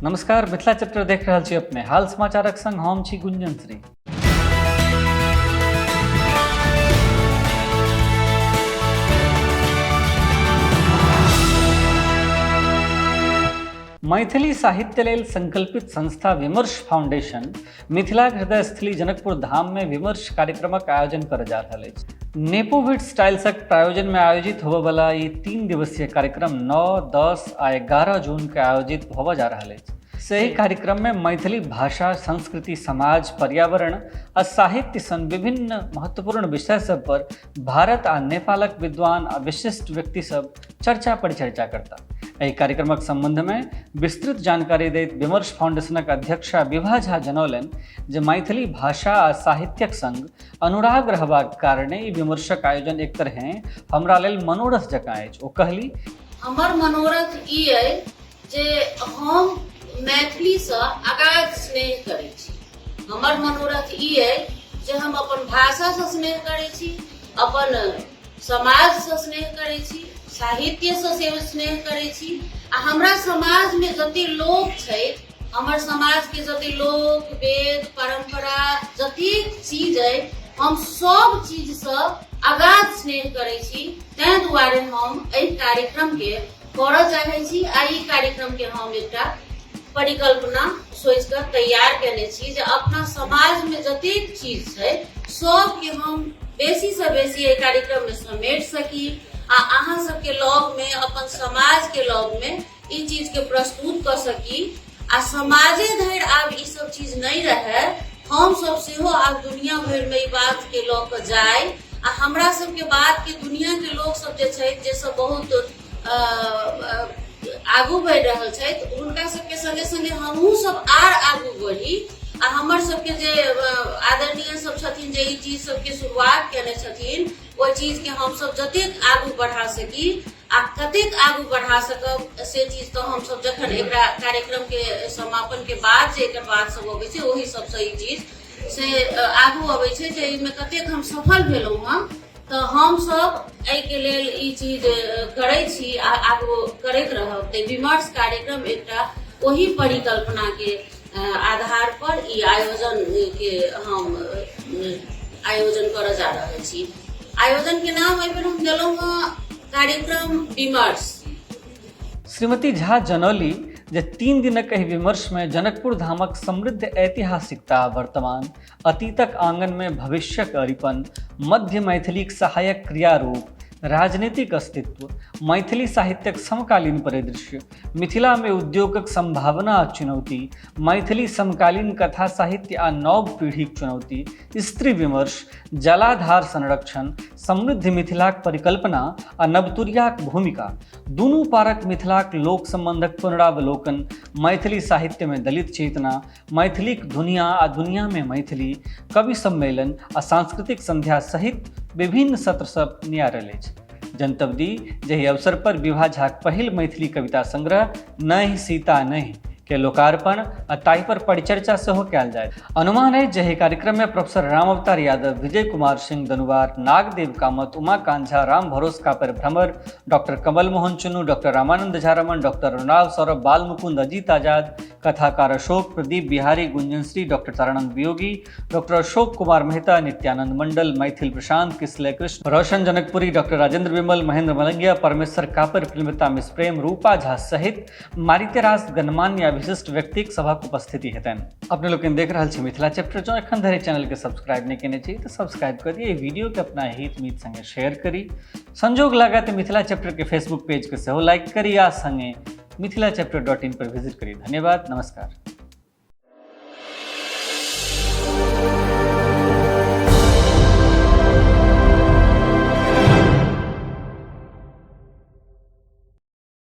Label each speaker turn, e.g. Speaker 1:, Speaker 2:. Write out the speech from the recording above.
Speaker 1: नमस्कार, मिथिला चैप्टर देख रहल छी अपने हाल समाचारक संग हम छी गुंजन श्री। मैथिली साहित्य लेल संकल्पित संस्था विमर्श फाउंडेशन मिथिलाक हृदय स्थली जनकपुर धाम में विमर्श कार्यक्रमक आयोजन कर जा रहल अछि। नेपोविट स्टाइल्सक प्रायोजन में आयोजित होबय वाला ई 3 दिवसीय कार्यक्रम 9, 10 आ 11 जून के आयोजित होबय जा रहल अछि। सही कार्यक्रम में मैथिली भाषा, संस्कृति, समाज, पर्यावरण आ साहित्य सन विभिन्न महत्वपूर्ण विषय सब पर भारत आ नेपालक विद्वान आ विशिष्ट व्यक्ति सब चर्चा परिचर्चा करता। एहि कार्यक्रमक संबंध में विस्तृत जानकारी दैत विमर्श फाउंडेशनक अध्यक्षा विभा झा जनौलनि जे मैथिली भाषा आ साहित्यक संग अनुराग रहबाक कारणे ई विमर्शक आयोजन एक तरहे हमरा लेल मनोरथ जकाँ अछि। ओ कहली,
Speaker 2: हमर मनोरथ ई अइ जे हम मैथिली से अगाध स्नेह करै छी। हमर मनोरथ ई अइ जे हम अपन भाषा से स्नेह करै छी, अपन समाज से स्नेह करै छी, साहित्य से स्नेह करै छी। आ हमरा समाज में जते लोक छै, हमर समाज के जते लोक, वेद, परंपरा, जतेक चीज अइ, हम सब चीज से अगाध स्नेह करै छी। तैं दुआरे हम एहि कार्यक्रम के करऽ चाहै छी। आ ई कार्यक्रम के हम एकटा परिकल्पना सोच कर तैयार केने छी जे अपना समाज में जतेक चीज छै सब के हम बेसी से बेसी एहि कार्यक्रम में समेट सकी आ अहाँ सबके लॉग में, अपन समाज के लॉग में ई चीज के प्रस्तुत कर सकी। आ समाजे धरि आब ई सब चीज नहीं रहे, हम सब सेहो आब दुनिया भर में ई बात के लऽ कऽ जाय आ हमरा सबके बात के दुनिया के लोग सब जे छै, जे सब बहुत आगू बढ़ि रहल छै, हुनका सबके संगे संगे हमहूँ सब आर आगू बढ़ी। आ हमर सबके जे आदरणीय सब छथिन जे ई चीज सबके शुरुआत केने छथिन, ओहि चीज के हम सब जतेक आगू बढ़ा सकी आ कतेक आगू बढ़ा सकब से चीज तो हम सब जखन एकरा कार्यक्रम के समापन के बाद जे एकर बात सब अबै छै, ओही सबसँ ई चीज से आगू अबै छै जे एहिमे कतेक हम सफल भेलहुँ हँ। तो हम सब एहि के लेल ई चीज करै छी आ आगू करैत रहब। तऽ विमर्श कार्यक्रम एकटा ओही परिकल्पना के आधार पर ई आयोजन के हम आयोजन करऽ जा रहल छी। आयोजन के नाम एहि बेर हम देलहुँ हँ कार्यक्रम विमर्श।
Speaker 1: श्रीमती झा जनौली जे 3 दिनक एहि विमर्श में जनकपुर धामक समृद्ध ऐतिहासिकता, वर्तमान, अतीतक आंगन में भविष्यक अरिपन, मध्य मैथिलीक सहायक क्रियारूप, राजनीतिक अस्तित्व, मैथिली साहित्यक समकालीन परिदृश्य, मिथिला में उद्योगक संभावना आ चुनौती, मैथिली समकालीन कथा साहित्य आ नव पीढ़ीक चुनौती, स्त्री विमर्श, जलाधार संरक्षण, समृद्ध मिथिलाक परिकल्पना आ नवतुरियाक भूमिका, दुनू पारक मिथिलाक लोक संबंधक पुनरावलोकन, मैथिली साहित्य में दलित चेतना, मैथिलीक दुनिया आ दुनिया में मैथिली, कवि सम्मेलन आ सांस्कृतिक संध्या सहित विभिन्न सत्र सब नियारल अछि। जनतब दी जहि अवसर पर विभा झाक पहिल मैथिली कविता संग्रह नहि सीता नहि के लोकार्पण आ ताहि पर परिचर्चा सेहो कयल जाय। अनुमान है जे कार्यक्रम में प्रोफेसर राम अवतार यादव, विजय कुमार सिंह दनुवार, नागदेव कामत, उमाकांत झा, राम भरोस कापर भ्रमर, डॉक्टर कमल मोहन चुन्नू, डॉक्टर रामानंद झा रमन, डॉक्टर रुनाव सौरभ, बाल मुकुंद, अजीत आजाद, कथाकार अशोक, प्रदीप बिहारी, गुंजनश्री, डॉक्टर तारानंद वियोगी, डॉक्टर अशोक कुमार मेहता, नित्यानंद मंडल, मैथिल प्रशांत, किसलय कृष्ण, रोशन जनकपुरी, डॉक्टर राजेंद्र विमल, महेंद्र मलंगिया, परमेश्वर कापर, फिल्मता मिस प्रेम, रूपा झा सहित मारितेरास गणमान्य विशिष्ट व्यक्ति सभक उपस्थिति हेतनि। अपने लोग देख रहा छी मिथिला चैप्टर। जो एखन धरि चैनल के सब्सक्राइब नहीं केने छी तो सब्सक्राइब कर दिए, वीडियो के अपना हित मित संगे शेयर करी, संजोग लगा तो मिथिला चैप्टर के फेसबुक पेज के सेहो लाइक करी आ संगे मिथिलाचैप्टर.in पर विजिट करी। धन्यवाद, नमस्कार।